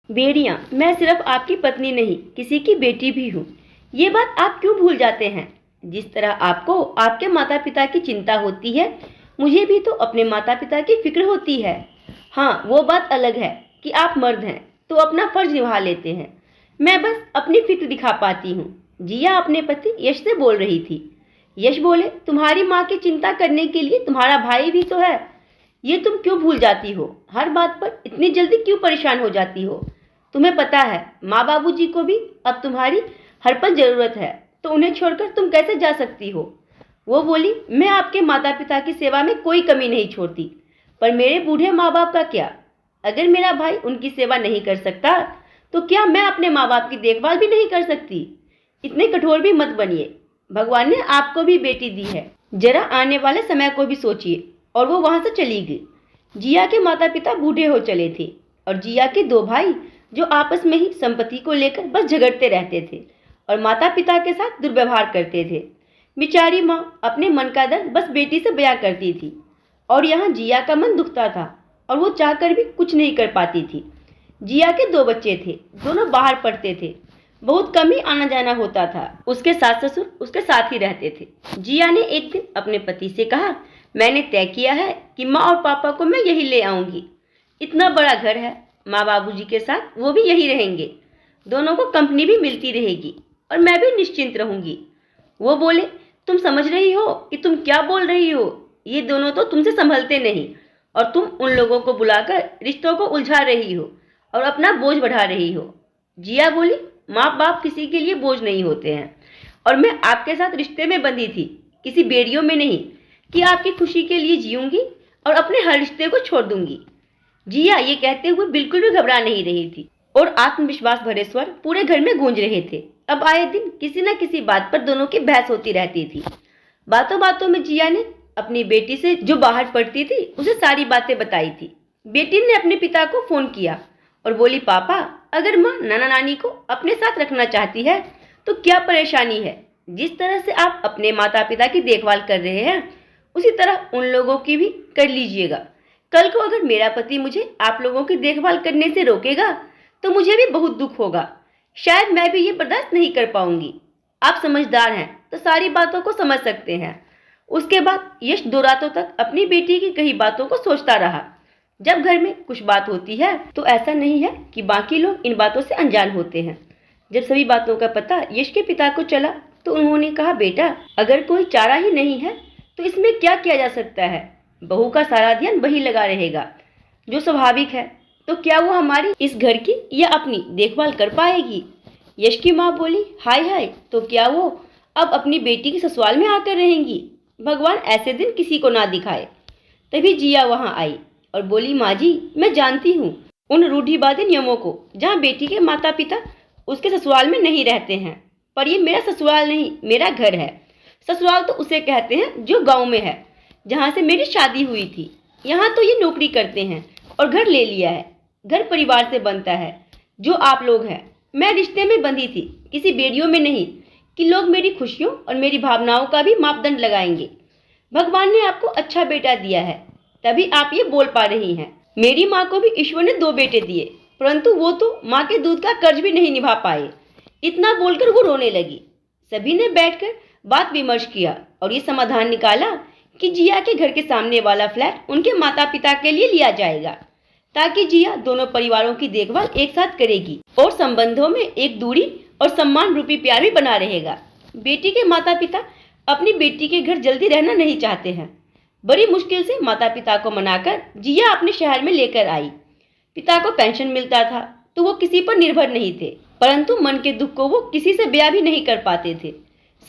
बेड़ियाँ, मैं सिर्फ आपकी पत्नी नहीं, किसी की बेटी भी हूँ। ये बात आप क्यों भूल जाते हैं? जिस तरह आपको आपके माता पिता की चिंता होती है, मुझे भी तो अपने माता पिता की फिक्र होती है। हाँ, वो बात अलग है कि आप मर्द हैं तो अपना फर्ज निभा लेते हैं। मैं बस अपनी फिक्र दिखा पाती हूँ। जिया अपने पति यश से बोल रही थी। यश बोले, तुम्हारी माँ की चिंता करने के लिए तुम्हारा भाई भी तो है। ये तुम क्यों भूल जाती हो? हर बात पर इतनी जल्दी क्यों परेशान हो जाती हो? तुम्हें पता है, माँ बाबूजी को भी अब तुम्हारी हर पल जरूरत है, तो उन्हें छोड़कर तुम कैसे जा सकती हो? वो बोली, मैं आपके माता पिता की सेवा में कोई कमी नहीं छोड़ती, पर मेरे बूढ़े माँ बाप का क्या? अगर मेरा भाई उनकी सेवा नहीं कर सकता तो क्या मैं अपने माँ बाप की देखभाल भी नहीं कर सकती? इतने कठोर भी मत बनिए। भगवान ने आपको भी बेटी दी है, जरा आने वाले समय को भी सोचिए। और वो वहां से चली गई। जिया के माता पिता बूढ़े हो चले थे और जिया के दो भाई जो आपस में ही संपत्ति को लेकर बस झगड़ते रहते थे और माता पिता के साथ दुर्व्यवहार करते थे। बेचारी माँ अपने मन का दर्द बस बेटी से बयां करती थी और यहाँ जिया का मन दुखता था और वो चाहकर भी कुछ नहीं कर पाती थी। जिया के दो बच्चे थे, दोनों बाहर पढ़ते थे, बहुत कम ही आना जाना होता था। उसके सास ससुर उसके साथ ही रहते थे। जिया ने एक दिन अपने पति से कहा, मैंने तय किया है कि माँ और पापा को मैं यही ले आऊंगी। इतना बड़ा घर है, माँ बाबूजी के साथ वो भी यही रहेंगे, दोनों को कंपनी भी मिलती रहेगी और मैं भी निश्चिंत रहूंगी। वो बोले, तुम समझ रही हो कि तुम क्या बोल रही हो? ये दोनों तो तुमसे संभलते नहीं और तुम उन लोगों को बुलाकर रिश्तों को उलझा रही हो और अपना बोझ बढ़ा रही हो। जिया बोली, माँ बाप किसी के लिए बोझ नहीं होते हैं और मैं आपके साथ रिश्ते में बंधी थी, किसी बेड़ियों में नहीं कि आपकी खुशी के लिए जीऊंगी और अपने हर रिश्ते को छोड़ दूंगी। जिया ये कहते हुए बिल्कुल भी घबरा नहीं रही थी और आत्मविश्वास भरे स्वर पूरे घर में गूंज रहे थे। अब आए दिन किसी न किसी बात पर दोनों की बहस होती रहती थी। बातों बातों में जिया ने अपनी बेटी से जो बाहर पढ़ती थी उसे सारी बातें बताई थी। बेटी ने अपने पिता को फोन किया और बोली, पापा, अगर माँ नाना नानी को अपने साथ रखना चाहती है तो क्या परेशानी है? जिस तरह से आप अपने माता पिता की देखभाल कर रहे हैं उसी तरह उन लोगों की भी कर लीजिएगा। कल को अगर मेरा पति मुझे आप लोगों की देखभाल करने से रोकेगा तो मुझे भी बहुत दुख होगा। शायद मैं भी ये बर्दाश्त नहीं कर पाऊंगी। आप समझदार हैं तो सारी बातों को समझ सकते हैं। उसके बाद यश 2 रातों तक अपनी बेटी की कही बातों को सोचता रहा। जब घर में कुछ बात होती है तो ऐसा नहीं है कि बाकी लोग इन बातों से अनजान होते हैं। जब सभी बातों का पता यश के पिता को चला तो उन्होंने कहा, बेटा, अगर कोई चारा ही नहीं है तो इसमें क्या किया जा सकता है? बहू का सारा ध्यान वही लगा रहेगा, जो स्वाभाविक है। तो क्या वो हमारी इस घर की या अपनी देखभाल कर पाएगी? यश की माँ बोली, हाय हाय, तो क्या वो अब अपनी बेटी की ससुराल में आकर रहेंगी? भगवान ऐसे दिन किसी को ना दिखाए। तभी जिया वहां आई और बोली, माँ जी, मैं जानती हूँ उन रूढ़िवादी नियमों को जहाँ बेटी के माता पिता उसके ससुराल में नहीं रहते हैं, पर ये मेरा ससुराल नहीं, मेरा घर है। ससुराल तो उसे कहते हैं जो गांव में है, जहाँ से मेरी शादी हुई थी। यहाँ तो ये नौकरी करते हैं और घर ले लिया है। घर परिवार से बनता है, जो आप लोग हैं। मैं रिश्ते में बंधी थी, किसी बेड़ियों में नहीं कि लोग मेरी खुशियों और मेरी भावनाओं का भी मापदंड लगाएंगे। भगवान ने आपको अच्छा बेटा दिया है, तभी आप ये बोल पा रही हैं। मेरी माँ को भी ईश्वर ने 2 बेटे दिए, परंतु वो तो माँ के दूध का कर्ज भी नहीं निभा पाए। इतना बोलकर वो रोने लगी। सभी ने बैठकर बात विमर्श किया और ये समाधान निकाला कि जिया के घर के सामने वाला फ्लैट उनके माता पिता के लिए लिया जाएगा, ताकि जिया दोनों परिवारों की देखभाल एक साथ करेगी और संबंधों में एक दूरी और सम्मान रूपी प्यार भी बना रहेगा। बेटी के माता पिता अपनी बेटी के घर जल्दी रहना नहीं चाहते हैं। बड़ी मुश्किल से माता पिता को मनाकर जिया अपने शहर में लेकर आई। पिता को पेंशन मिलता था तो वो किसी पर निर्भर नहीं थे, परंतु मन के दुख को वो किसी से बयां भी नहीं कर पाते थे।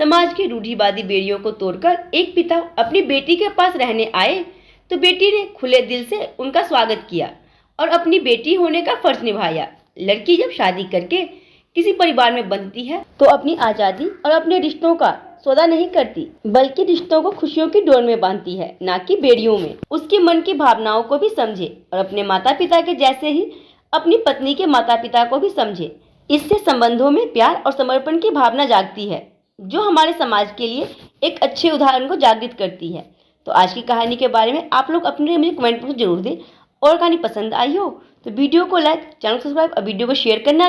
समाज की रूढ़िवादी बेड़ियों को तोड़कर एक पिता अपनी बेटी के पास रहने आए तो बेटी ने खुले दिल से उनका स्वागत किया और अपनी बेटी होने का फर्ज निभाया। लड़की जब शादी करके किसी परिवार में बनती है तो अपनी आज़ादी और अपने रिश्तों का सौदा नहीं करती, बल्कि रिश्तों को खुशियों की डोर में बांधती है, ना कि बेड़ियों में। उसके मन की भावनाओं को भी समझे और अपने माता पिता के जैसे ही अपनी पत्नी के माता पिता को भी समझे। इससे संबंधों में प्यार और समर्पण की भावना जागती है, जो हमारे समाज के लिए एक अच्छे उदाहरण को जागृत करती है। तो आज की कहानी के बारे में आप लोग अपने मुझे कमेंट में जरूर दें और कहानी पसंद आई हो तो वीडियो को लाइक, चैनल को सब्सक्राइब और वीडियो को शेयर करना ना